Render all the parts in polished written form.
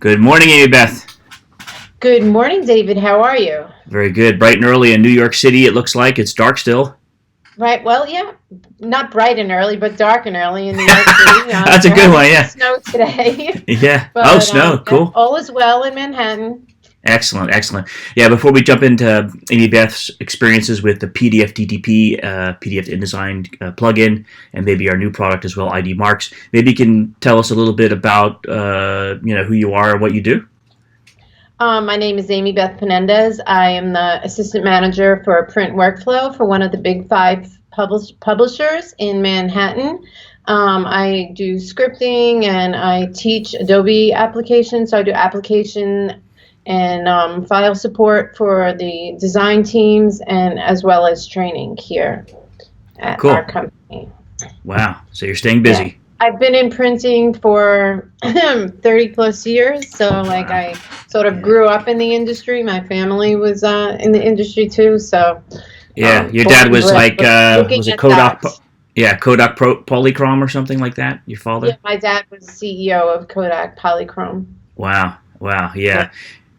Good morning, Amybeth. Good morning, David. How are you? Very good. Bright and early in New York City, it looks like. It's dark still. Right. Well, yeah, not bright and early, but dark and early in New York City. That's a good one, yeah. Snow today. Yeah. But, oh, snow. Cool. All is well in Manhattan. Excellent, excellent. Yeah, before we jump into Amybeth's experiences with the PDF2DTP, PDF InDesign plugin, and maybe our new product as well, IDMarkz, maybe you can tell us a little bit about who you are and what you do? My name is Amybeth Menendez. I am the assistant manager for print workflow for one of the big 5 publishers in Manhattan. I do scripting and I teach Adobe applications. So I do application and file support for the design teams and as well as training here at our company. Wow. So you're staying busy. Yeah. I've been in printing for 30 plus years, so like I sort of grew up in the industry. My family was in the industry too, so yeah. Your dad was like was it Kodak? Yeah, Kodak Polychrome or something like that. Your father? Yeah, my dad was CEO of Kodak Polychrome. Wow, wow, yeah.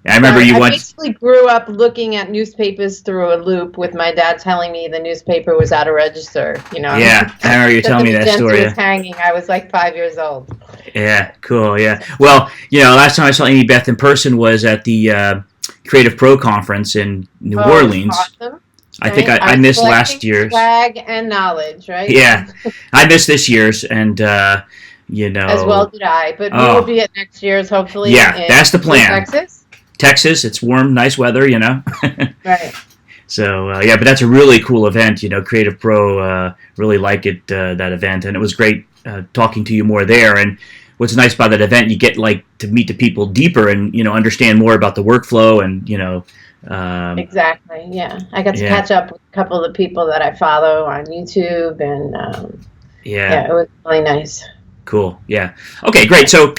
I remember you once. I basically grew up looking at newspapers through a loop with my dad telling me the newspaper was out of register. Yeah, I remember you telling me that story. Was hanging. I was like 5 years old. Yeah, cool. Yeah. Well, last time I saw Amybeth in person was at the Creative Pro conference in New Orleans. Awesome. I think I missed last year's. Swag and knowledge, right? Yeah, I missed this year's, and As well did I, but we will be at next year's hopefully. Yeah, that's the plan. Texas, it's warm, nice weather, Right. So, but that's a really cool event, Creative Pro really liked it, that event, and it was great talking to you more there. And what's nice about that event, you get to meet the people deeper and, understand more about the workflow and, Exactly, yeah. I got to catch up with a couple of the people that I follow on YouTube, and it was really nice. Cool, yeah. Okay, great. So,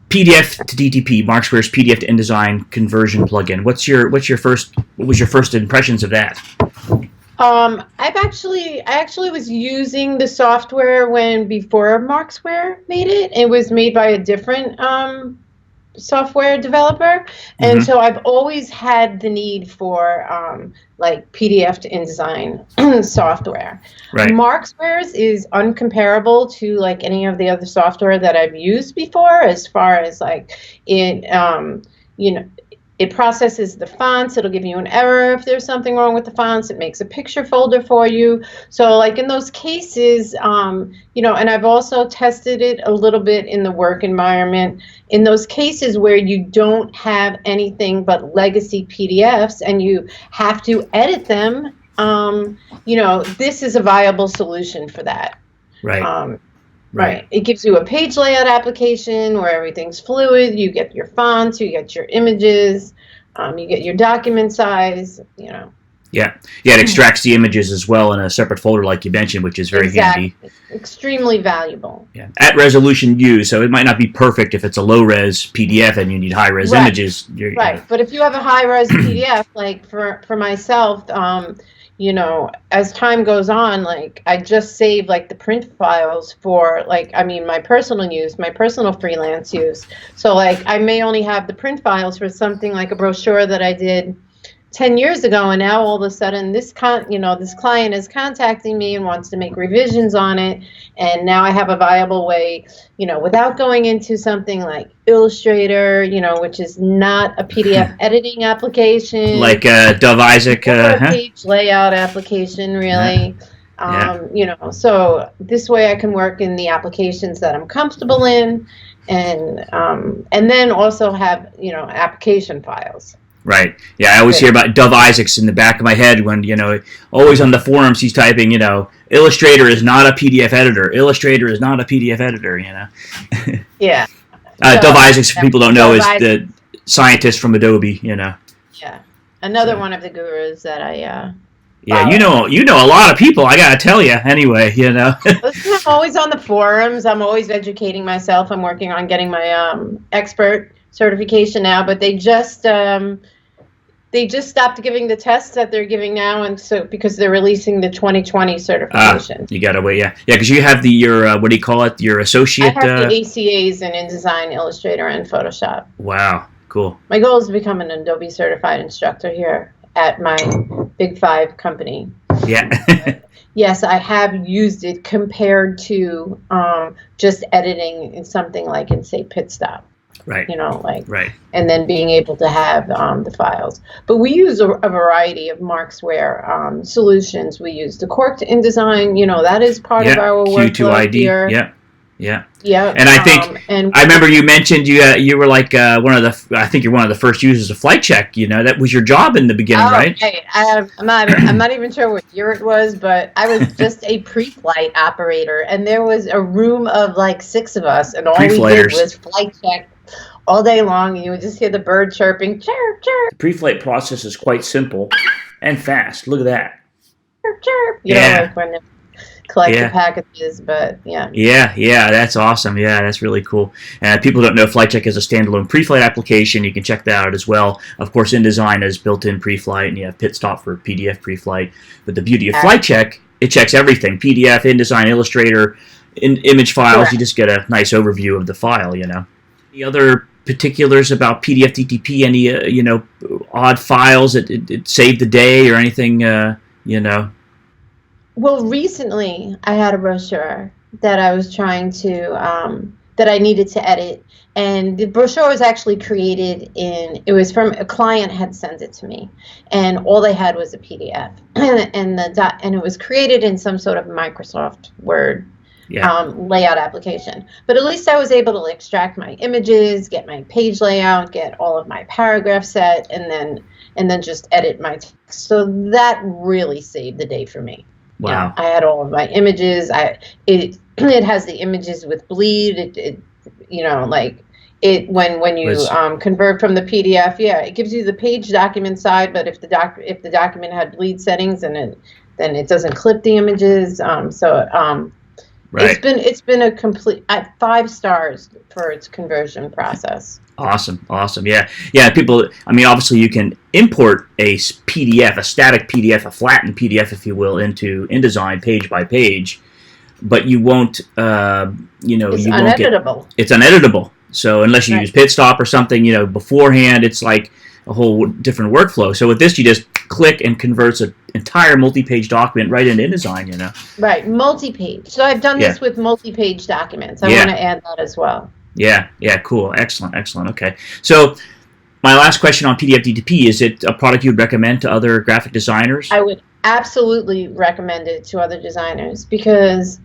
PDF2DTP, Markzware's PDF to InDesign conversion plugin. What was your first impressions of that? I actually was using the software before Markzware made it. It was made by a different software developer, and so I've always had the need for PDF to InDesign software. Right. Markzware's is uncomparable to any of the other software that I've used before, as far as it processes the fonts. It'll give you an error if there's something wrong with the fonts. It makes a picture folder for you. So in those cases, and I've also tested it a little bit in the work environment. In those cases where you don't have anything but legacy PDFs and you have to edit them, this is a viable solution for that. Right. Right. It gives you a page layout application where everything's fluid. You get your fonts, you get your images, you get your document size, Yeah, it extracts the images as well in a separate folder like you mentioned, which is very handy. Extremely valuable. Yeah. At resolution view, so it might not be perfect if it's a low-res PDF and you need high-res images. Right, but if you have a high-res PDF, for myself, as time goes on, I just save the print files for my personal use, my personal freelance use. So I may only have the print files for something like a brochure that I did 10 years ago, and now all of a sudden this client is contacting me and wants to make revisions on it, and now I have a viable way, without going into something like Illustrator, which is not a PDF editing application, like Dove Isaac page layout application, really. So this way I can work in the applications that I'm comfortable in, and then also have application files. Right. Yeah, I always hear about Dove Isaacs in the back of my head when, always on the forums he's typing, Illustrator is not a PDF editor. Illustrator is not a PDF editor, Yeah. Dove Isaacs, for people don't know, is the scientist from Adobe, Yeah. Another one of the gurus that I Yeah, you know a lot of people, I got to tell you, anyway, Listen, I'm always on the forums. I'm always educating myself. I'm working on getting my expert certification now, but they just They just stopped giving the tests that they're giving now, and so because they're releasing the 2020 certification. You gotta wait, yeah, because you have your what do you call it? Your associate. I have the ACAs in InDesign, Illustrator, and Photoshop. Wow, cool. My goal is to become an Adobe certified instructor here at my Big Five company. Yeah. Yes, I have used it compared to just editing in something like in, say, PitStop. Right. Right. And then being able to have the files. But we use a variety of Markzware solutions. We use the Corked InDesign. That is part of our workflow here. Yeah. Yeah. Yeah. And I think I remember you mentioned you were like one of the I think you're one of the first users of Flight Check. That was your job in the beginning, right? Hey, I'm not even sure what year it was, but I was just a pre-flight operator, and there was a room of like 6 of us, and all we did was Flight Check all day long. And you would just hear the bird chirping, chirp, chirp. The pre-flight process is quite simple and fast. Look at that. Chirp, chirp. Like when they collect the packages, but yeah. Yeah, that's awesome. Yeah, that's really cool. People don't know Flight Check is a standalone pre-flight application. You can check that out as well. Of course, InDesign has built-in pre-flight, and you have PitStop for PDF pre-flight. But the beauty of Flight Check, it checks everything: PDF, InDesign, Illustrator, image files. Correct. You just get a nice overview of the file. Any other particulars about PDF2DTP? Any odd files it saved the day or anything? Well, recently I had a brochure that I was trying to that I needed to edit, and the brochure was actually created it was from a client had sent it to me, and all they had was a PDF, and it was created in some sort of Microsoft Word. Layout application. But at least I was able to extract my images, get my page layout, get all of my paragraphs set, and then just edit my text. So that really saved the day for me. Wow. I had all of my images. It has the images with bleed. When you convert from the PDF, it gives you the page document side, but if the document had bleed settings, then it doesn't clip the images. Right. It's been a complete 5 stars for its conversion process. Awesome. Yeah. People. I mean, obviously, you can import a PDF, a static PDF, a flattened PDF, if you will, into InDesign page by page, but you won't. It's uneditable. It's uneditable. So unless you use PitStop or something, beforehand, it's like a whole different workflow. So with this, you just click and converts an entire multi-page document right into InDesign, Right, multi-page. So I've done this with multi-page documents. I want to add that as well. Yeah, cool. Excellent. Okay. So my last question on PDF2DTP, is it a product you'd recommend to other graphic designers? I would absolutely recommend it to other designers because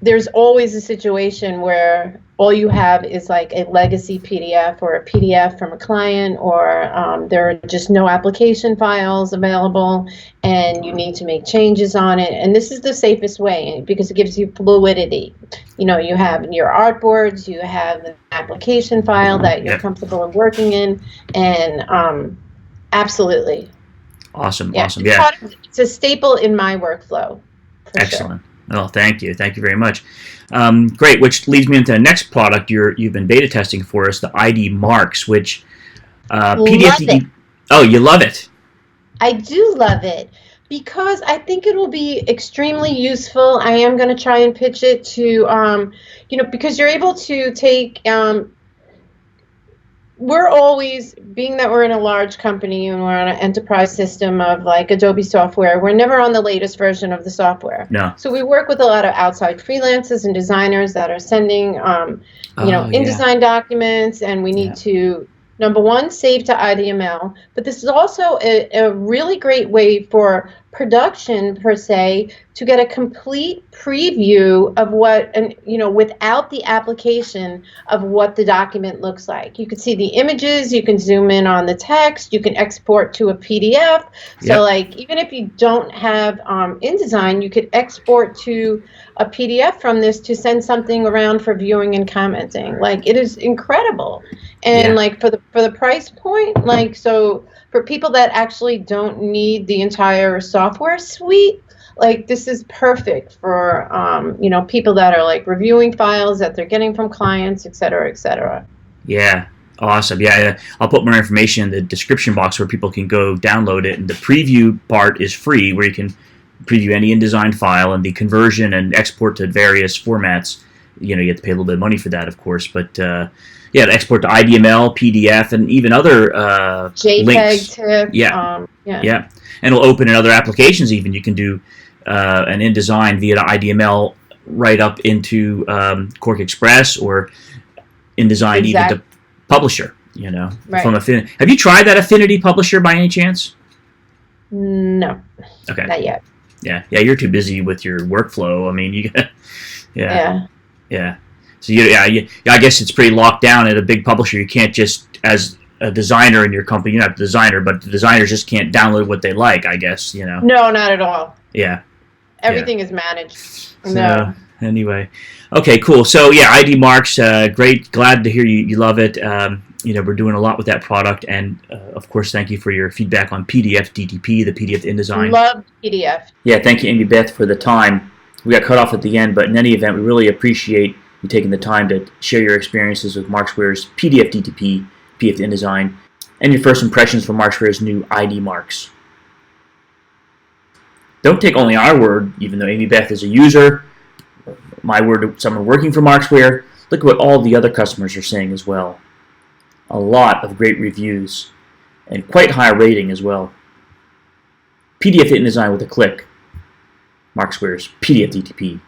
there's always a situation where all you have is like a legacy PDF or a PDF from a client, or there are just no application files available and you need to make changes on it. And this is the safest way because it gives you fluidity. You have your artboards, you have an application file that you're comfortable in working in, and absolutely. Awesome. It's a staple in my workflow. Excellent. Sure. Oh, thank you very much. Great, which leads me into the next product you've been beta testing for us, the IDMarkz, which PDF. Oh, you love it. I do love it because I think it will be extremely useful. I am going to try and pitch it to, because you're able to take. We're always, being that we're in a large company and we're on an enterprise system of like Adobe software, we're never on the latest version of the software. No. So we work with a lot of outside freelancers and designers that are sending, InDesign documents, and we need to, number one, save to IDML. But this is also a really great way for production, per se, to get a complete preview of what, without the application of what the document looks like. You can see the images, you can zoom in on the text, you can export to a PDF. So like, even if you don't have InDesign, you could export to a PDF from this to send something around for viewing and commenting. Like, it is incredible. And like for the price point, like, so for people that actually don't need the entire software suite, like, this is perfect for people that are like reviewing files that they're getting from clients, et cetera, et cetera. Yeah, Awesome. Yeah, I'll put more information in the description box where people can go download it. And the preview part is free, where you can preview any InDesign file, and the conversion and export to various formats. You have to pay a little bit of money for that, of course. But yeah, to export to IDML, PDF, and even other JPEG, links. TIFF. Yeah. And it'll open in other applications. Even you can do an InDesign via IDML right up into Quark Express or InDesign even to Publisher. Right. From Affinity. Have you tried that Affinity Publisher by any chance? No. Okay. Not yet. Yeah. You're too busy with your workflow. I mean, you. Yeah. So I guess it's pretty locked down at a big publisher. You can't just, as a designer in your company, you're not the designer, but the designers just can't download what they like, I guess. No, not at all. Yeah. Everything is managed. So, no. Anyway, okay, cool. So yeah, IDMarkz, great. Glad to hear you love it. We're doing a lot with that product, and of course, thank you for your feedback on PDF2DTP, the PDF InDesign. Love PDF. Yeah, thank you, Amybeth, for the time. We got cut off at the end, but in any event, we really appreciate you taking the time to share your experiences with Markzware's PDF2DTP, PDF InDesign, and your first impressions for Markzware's new IDMarkz. Don't take only our word, even though Amybeth is a user, my word, someone working for Markzware. Look at what all the other customers are saying as well. A lot of great reviews, and quite high rating as well. PDF InDesign with a click. Markzware's PDF2DTP.